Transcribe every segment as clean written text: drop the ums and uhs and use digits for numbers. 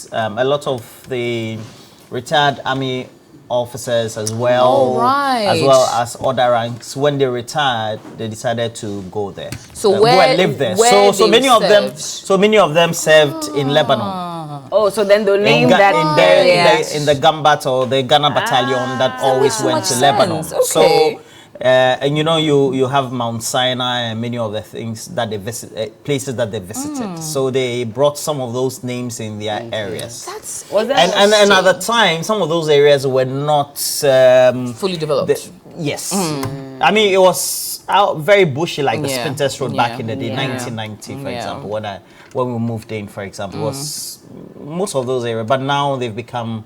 because a lot of the retired army officers as well, as well as other ranks, when they retired, they decided to go there. So go and live there. So many of them served in Lebanon. Oh, so then the name in the Gambat or the Ghana battalion that always went to Lebanon. Okay. So and you have Mount Sinai and many of the things that they visit, places that they visited. So they brought some of those names in their areas. And at the time, some of those areas were not fully developed. Yes. I mean, it was very bushy, like the Spinters Road back in the day, 1990, for example, when we moved in, for example, was most of those areas. But now they've become,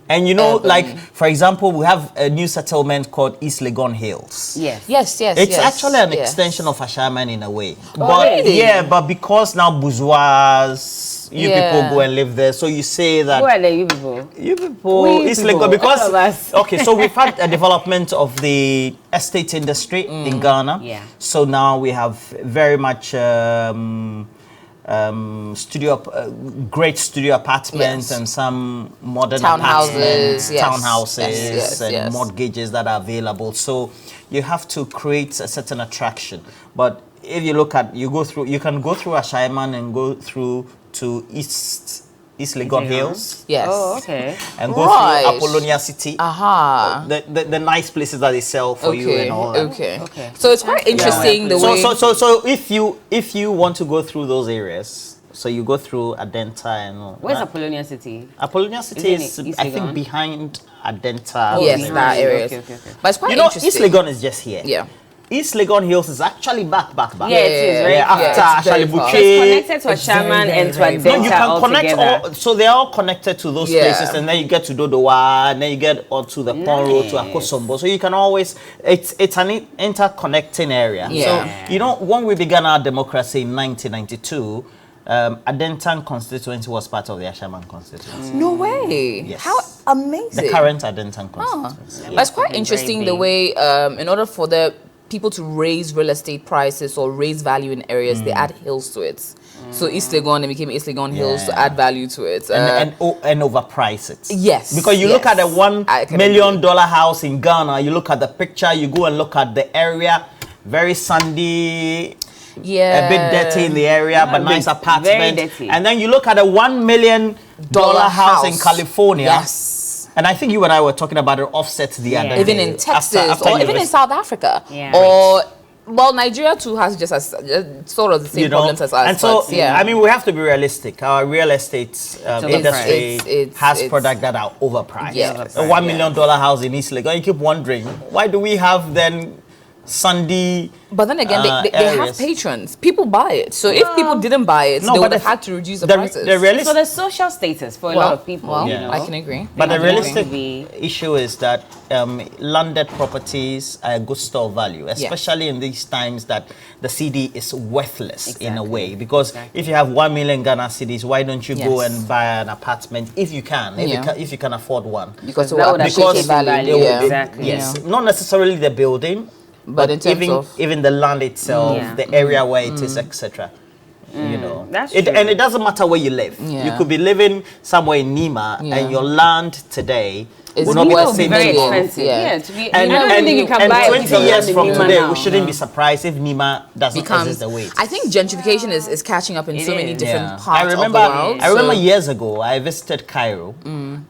and like, for example, we have a new settlement called East Legon Hills. Yes. It's actually an extension of Ashaman in a way. Really? But because now bourgeois, you people go and live there, so you say that. Who are they, you people? You people, East Legon, because okay, so we've had a development of the estate industry in Ghana. Yeah. So now we have very much great studio apartments and some modern townhouses, and mortgages that are available. So you have to create a certain attraction. But if you look at, you can go through Ashaiman and go through to East Legon Hills. Yes. Oh, okay. And go through Apollonia City. The nice places that they sell for you and all that. Okay. So it's quite interesting the way. So if you want to go through those areas, so you go through Adenta and all. Where's Apollonia City? Apollonia City is I think behind Adenta. Yes, that area. Okay. But it's quite interesting. East Legon is just here. Yeah. East Legon Hills is actually back. Yeah, it is, right? After Ashalibuche. It's connected to Ashaman and to Adenta. No, you can connect so they're all connected to those places, and then you get to Dodowa, and then you get onto the Pond Road to Akosombo. So you can always, it's an interconnecting area. Yeah. So, when we began our democracy in 1992, Adentan constituency was part of the Ashaman constituency. No way. Yes. How amazing. The current Adentan constituency. But it's quite interesting the way, in order for the people to raise real estate prices or raise value in areas, they add hills to it. So East Legon, it became East Legon Hills to add value to it. And overprice it. Yes. Because you look at a $1 million house in Ghana, you look at the picture, you go and look at the area, very sandy, a bit dirty in the area, but nice apartment. And then you look at a $1 million house in California. Yes. And I think you and I were talking about it offset the other even day. in Texas or even in South Africa. Yeah. Or, well, Nigeria too has just sort of the same problems as us. And so, I mean, we have to be realistic. Our real estate industry has products that are overpriced. Yeah. A $1 million house in East Legon. You keep wondering, why do we have then sandy? But then again, they have patrons. People buy it. So if people didn't buy it, they would have had to reduce the prices. So the social status for a lot of people. I can agree. But the realistic issue is that landed properties are a good store value, especially in these times that the CD is worthless in a way. Because if you have 1 million Ghana cedis, why don't you go and buy an apartment if you can, if you can afford one? Because it would appreciate value. Exactly. Yes, not necessarily the building, but in terms even the land itself, the area where it is, etc. That's true. And it doesn't matter where you live. You could be living somewhere in Nima, and your land today will not be the same. Very expensive. And 20 years from today, we shouldn't be surprised if Nima doesn't exist the way it is. I think gentrification is catching up in so many different parts of the world. I remember years ago, I visited Cairo,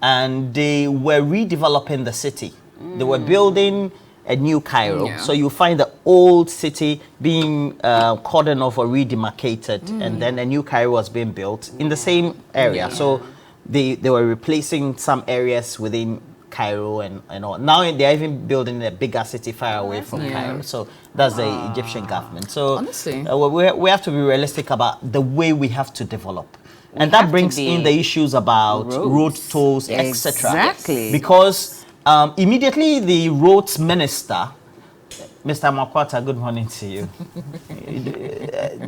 and they were redeveloping the city. They were building a new Cairo. So you find the old city being cordoned off or redemarcated, and then a new Cairo was being built in the same area. So they were replacing some areas within Cairo and all. Now they're even building a bigger city far away from Cairo. So that's the Egyptian government. So honestly, we have to be realistic about the way we have to develop. And that brings in the issues about road tolls, etc. Exactly. Because immediately the roads minister, Mr. Makwata, good morning to you,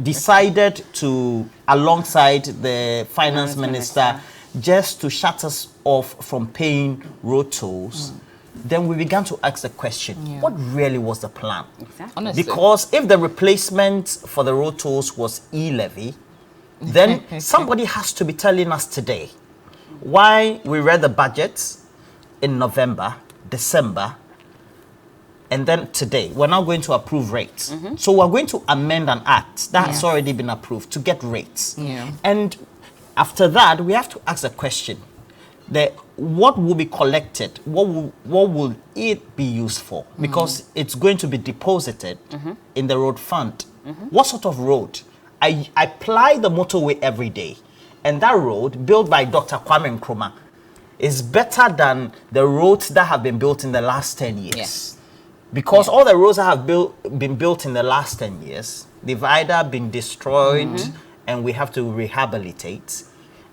decided to, alongside the finance minister, just to shut us off from paying road tolls. Then we began to ask the question, what really was the plan? Honestly. Because if the replacement for the road tolls was e-levy, then somebody has to be telling us today, why we read the budgets in November, December, and then today, we're now going to approve rates. So we're going to amend an act that has already been approved to get rates. And after that, we have to ask a question. What will be collected? What will it be used for? Because it's going to be deposited in the road fund. What sort of road? I ply the motorway every day. And that road, built by Dr. Kwame Nkrumah, is better than the roads that have been built in the last 10 years. Yes. Because all the roads that have been built in the last 10 years, they've either been destroyed and we have to rehabilitate.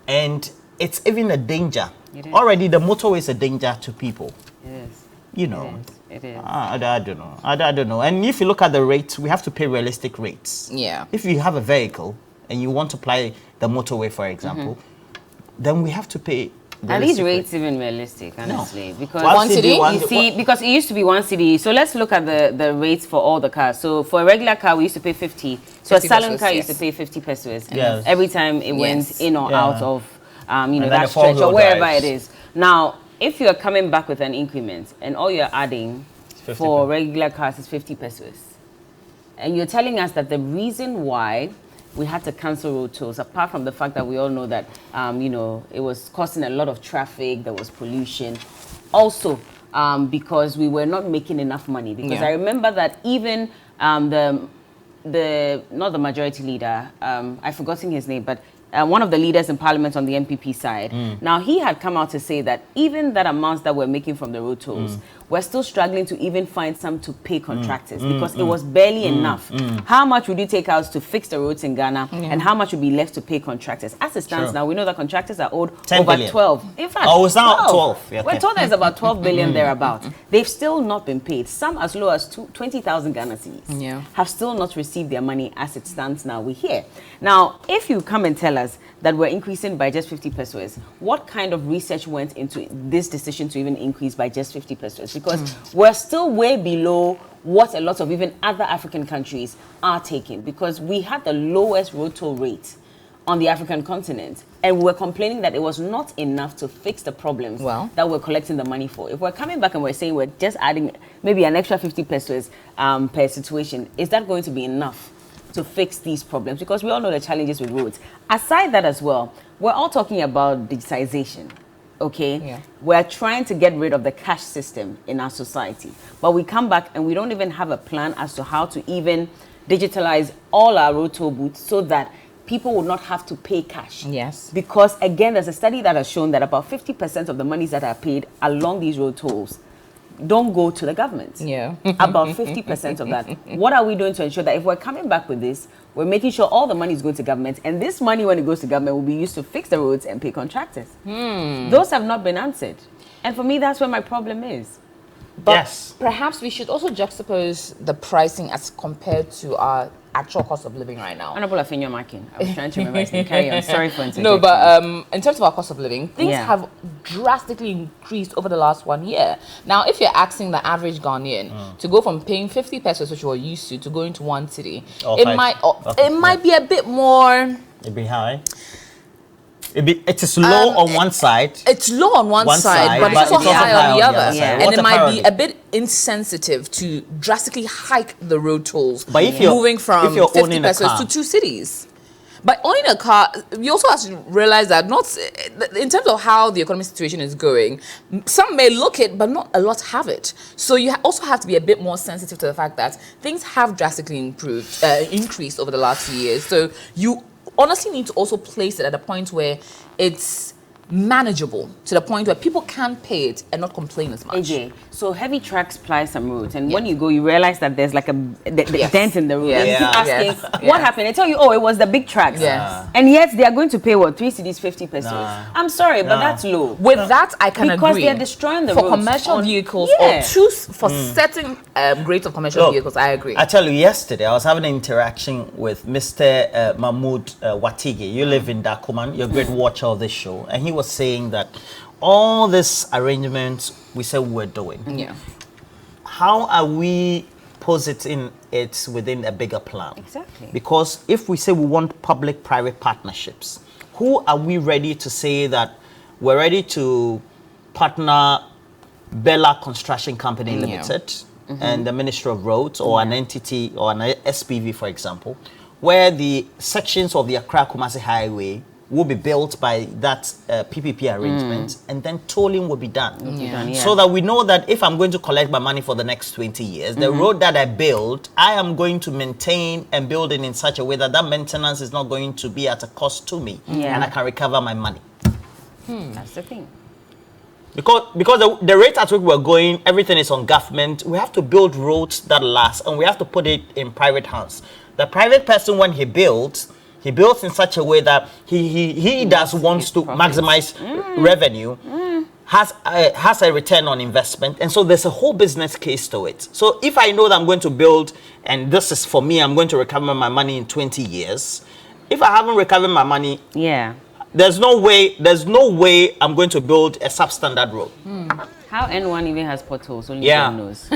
And it's even a danger. Already the motorway is a danger to people. Yes. You know. It is. I don't know. I don't know. And if you look at the rates, we have to pay realistic rates. Yeah. If you have a vehicle and you want to apply the motorway, for example, then we have to pay. Are these rates even realistic, honestly? No. Because One city? you see, because it used to be one city. So let's look at the rates for all the cars. So for a regular car, we used to pay 50. So a 50 salon pesos, car yes. used to pay 50 pesos Yes. every time it went in or out of, then that the stretch or four-wheel wherever drives. it is. Now, if you're coming back with an increment and all you're adding 50 for regular cars is 50 pesos, and you're telling us that the reason why we had to cancel road tolls, apart from the fact that we all know that, it was causing a lot of traffic, there was pollution. Also, because we were not making enough money. Because I remember that even not the majority leader, I've forgotten his name, but one of the leaders in parliament on the MPP side. Now, he had come out to say that even that amount that we're making from the road tolls, we're still struggling to even find some to pay contractors because it was barely enough. How much would you take out to fix the roads in Ghana and how much would be left to pay contractors? As it stands now, we know that contractors are owed 10 over billion. 12. In fact, Oh, it's now 12. Yeah, We're okay. told there's about 12 billion thereabout. They've still not been paid. Some as low as 20,000 Ghana cedis have still not received their money as it stands now. We hear. Now, if you come and tell us that we're increasing by just 50 pesos, what kind of research went into this decision to even increase by just 50 pesos? Because we're still way below what a lot of even other African countries are taking, because we had the lowest road toll rate on the African continent, and we're complaining that it was not enough to fix the problems that we're collecting the money for. If we're coming back and we're saying we're just adding maybe an extra 50 pesos per situation, is that going to be enough to fix these problems? Because we all know the challenges with roads. Aside that as well, we're all talking about digitization, okay? Yeah. We're trying to get rid of the cash system in our society, but we come back and we don't even have a plan as to how to even digitalize all our road toll booths so that people will not have to pay cash. Yes. Because again, there's a study that has shown that about 50% of the monies that are paid along these road tolls don't go to the government. Yeah. About 50% of that. What are we doing to ensure that if we're coming back with this, we're making sure all the money is going to government, and this money, when it goes to government, will be used to fix the roads and pay contractors? Those have not been answered. And for me, that's where my problem is. But perhaps we should also juxtapose the pricing as compared to our actual cost of living right now. Honorable Afenyo Makin, I was trying to remember his name. Carry on. Sorry for interjecting. No, but in terms of our cost of living, things have drastically increased over the last 1 year. Now, if you're asking the average Ghanaian to go from paying 50 pesos, which we're used to going to one city, it might be a bit more. It'd be high. It is low on one side. It's low on one side, but it's also high on the other. And What's it might be priority? a bit insensitive to drastically hike the road tolls, But if you're moving from if you're 50 owning a pesos car, to 2 cities. By owning a car, you also have to realize that not in terms of how the economic situation is going, some may look it, but not a lot have it. So you also have to be a bit more sensitive to the fact that things have drastically increased over the last few years. So you honestly need to also place it at a point where it's manageable, to the point where people can pay it and not complain as much. AJ, so heavy trucks ply some roads, and when you go, you realize that there's like a dent in the road. And you keep asking, what happened? They tell you, oh, it was the big trucks. And yet they are going to pay what, 3 cedis 50 pesos. I'm sorry, but that's low. With that, I can agree. Because they're destroying the for roads commercial vehicles or for certain grades of commercial vehicles. I agree. I tell you, yesterday I was having an interaction with Mr. Mahmoud Watigi. You live in Dakuman. You're a great watcher of this show, and he was saying that all these arrangements we said we're doing. How are we positing it within a bigger plan? Exactly. Because if we say we want public-private partnerships, who are we ready to say that we're ready to partner Bella Construction Company Limited and the Ministry of Roads, or an entity or an SPV, for example, where the sections of the Accra-Kumasi Highway will be built by that PPP arrangement, and then tolling will be done. So that we know that if I'm going to collect my money for the next 20 years, the road that I build, I am going to maintain and build it in such a way that that maintenance is not going to be at a cost to me, and I can recover my money. That's the thing. Because the rate at which we're going, everything is on government. We have to build roads that last, and we have to put it in private hands. The private person, when he builds in such a way that he wants to maximize revenue, has a return on investment, and so there's a whole business case to it. So if I know that I'm going to build, and this is for me, I'm going to recover my money in 20 years. If I haven't recovered my money, there's no way I'm going to build a substandard road. How N1 even has potholes, only God knows.